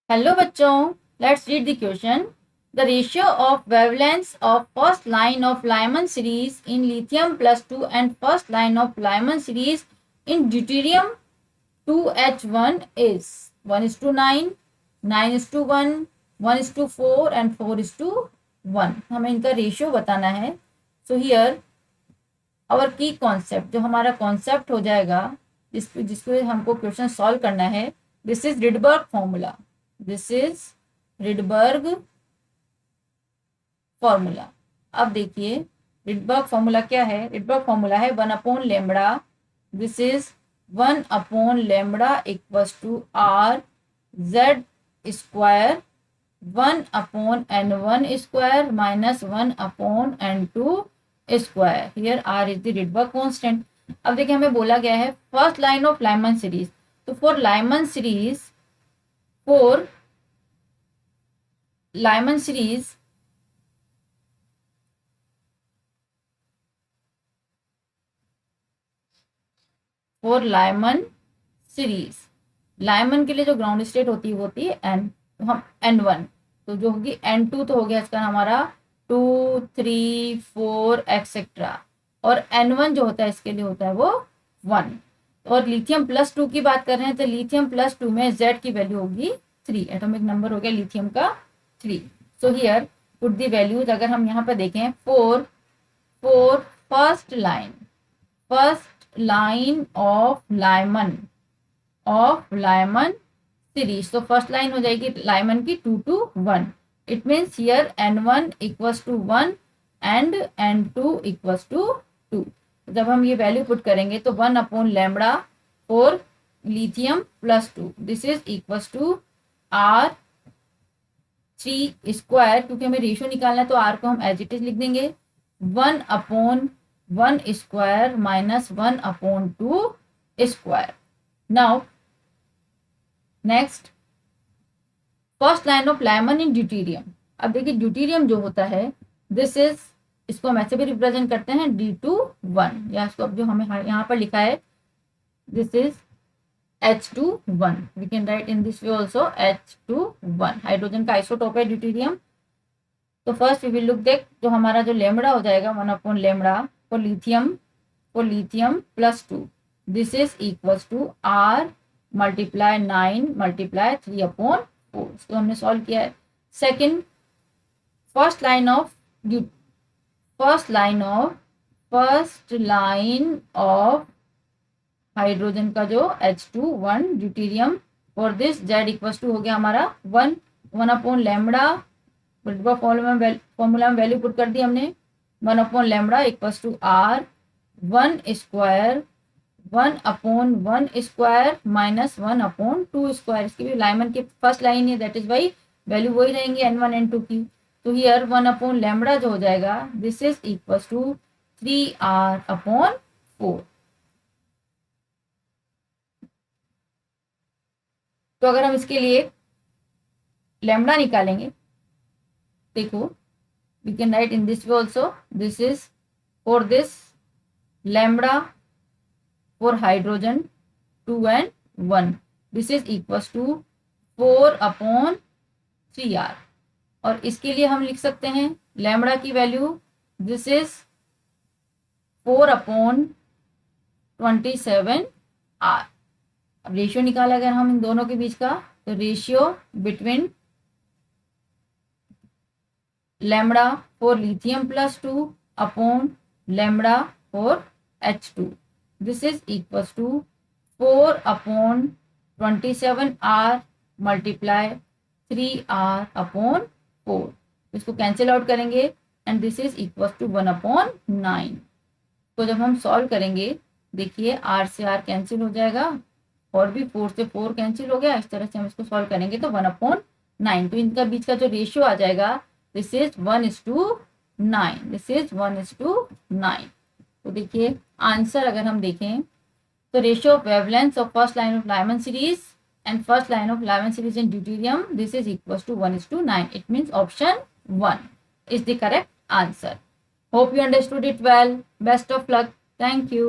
Hello बच्चों, let's read the question. The ratio of wavelengths of first line of Lyman series in lithium +2 and first line of Lyman series in deuterium 2H1 is 1:9, 9:1, 1:4 and 4:1. हमें इनका ratio बताना है. So here our की concept, जो हमारा concept हो जाएगा जिसको हमको क्वेश्चन सॉल्व करना है, this is Rydberg formula. This is Rydberg formula. अब देखिए रिडबर्ग फॉर्मूला क्या है. रिडबर्ग फॉर्मूला है 1/λ. This is 1/λ equals to R Z square 1/n1 square minus 1/n2 square. Here R is the Rydberg constant. अब देखिए हमें बोला गया है first line of Lyman series. तो for Lyman series for Lyman series Lyman के लिए जो ग्राउंड स्टेट होती है एन. तो हम n1, तो जो होगी n2 तो हो गया इसका हमारा 2 3 4 एक्सेट्रा, और n1 जो होता है इसके लिए होता है वो 1. और लिथियम +2 की बात कर रहे हैं तो लिथियम +2 में z की वैल्यू होगी 3. एटॉमिक नंबर हो गया लिथियम का 3. So here put the values. अगर हम यहाँ पर देखें for first line of Lyman series, तो फर्स्ट लाइन हो जाएगी लाइमन की 2 to 1. It means here n1 equals to 1 and n2 equals to 2. जब हम ये वैल्यू पुट करेंगे तो 1/λ for lithium +2, this is equals to r 3 square. क्योंकि हमें रेशियो निकालना है तो r को हम एज इट इज लिख देंगे 1/1 square minus 1/2 square. Now next first line of Lyman in deuterium. अब देखिए ड्यूटेरियम जो होता है दिस इज, इसको हम ऐसे भी रिप्रेजेंट करते हैं D21, या इसको अब जो हमें यहाँ पर लिखा है this is H21. We can write in this way also H21. Hydrogen का आइसोटोप है ड्यूटेरियम. तो फर्स्ट वी विल लुक देख जो हमारा जो लेमड़ा हो जाएगा 1/λ for lithium +2, this is equals to R multiply 9 multiply 3/4. इसको हमने सॉल्व किया है. Second first line of hydrogen का जो H21 deuterium for this Z equals to हो गया हमारा 1/λ. फॉर्मूला में वैल्यू पुट कर दी हमने 1/λ equals to R 1 square 1/1 square minus 1/2 square. इसकी भी लाइमन की फर्स्ट लाइन है, दैट इज वाई वैल्यू वही रहेंगी n1 n2 की. तो हियर 1/λ जो हो जाएगा this is equals to 3r/4. तो अगर हम इसके लिए लैम्डा निकालेंगे, देखो we can write in this way also. This is for this lambda for hydrogen 2 and 1, this is equals to 4/3r. और इसके लिए हम लिख सकते हैं लैम्डा की वैल्यू दिस इज 4/27r. अब रेशियो निकाला अगर हम इन दोनों के बीच का, तो ratio between lambda for lithium +2 upon lambda for H2, this is equals to 4/27r multiply 3r/4. इसको कैंसिल आउट करेंगे and this is equals to 1/9. तो जब हम सॉल्व करेंगे देखिए r से r कैंसिल हो जाएगा और भी 4 से 4 कैंसिल हो गया. इस तरह से हम इसको सॉल्व करेंगे तो 1/9. तो इनका बीच का जो रेशियो आ जाएगा दिस इज 1:9. This is 1:9. तो देखिए आंसर अगर हम देखें तो ratio of wavelengths of first line of Lyman series and first line of Lyman series in deuterium, this is equals to 1:9. It means option 1 is the correct answer. Hope you understood it well. Best of luck. Thank you.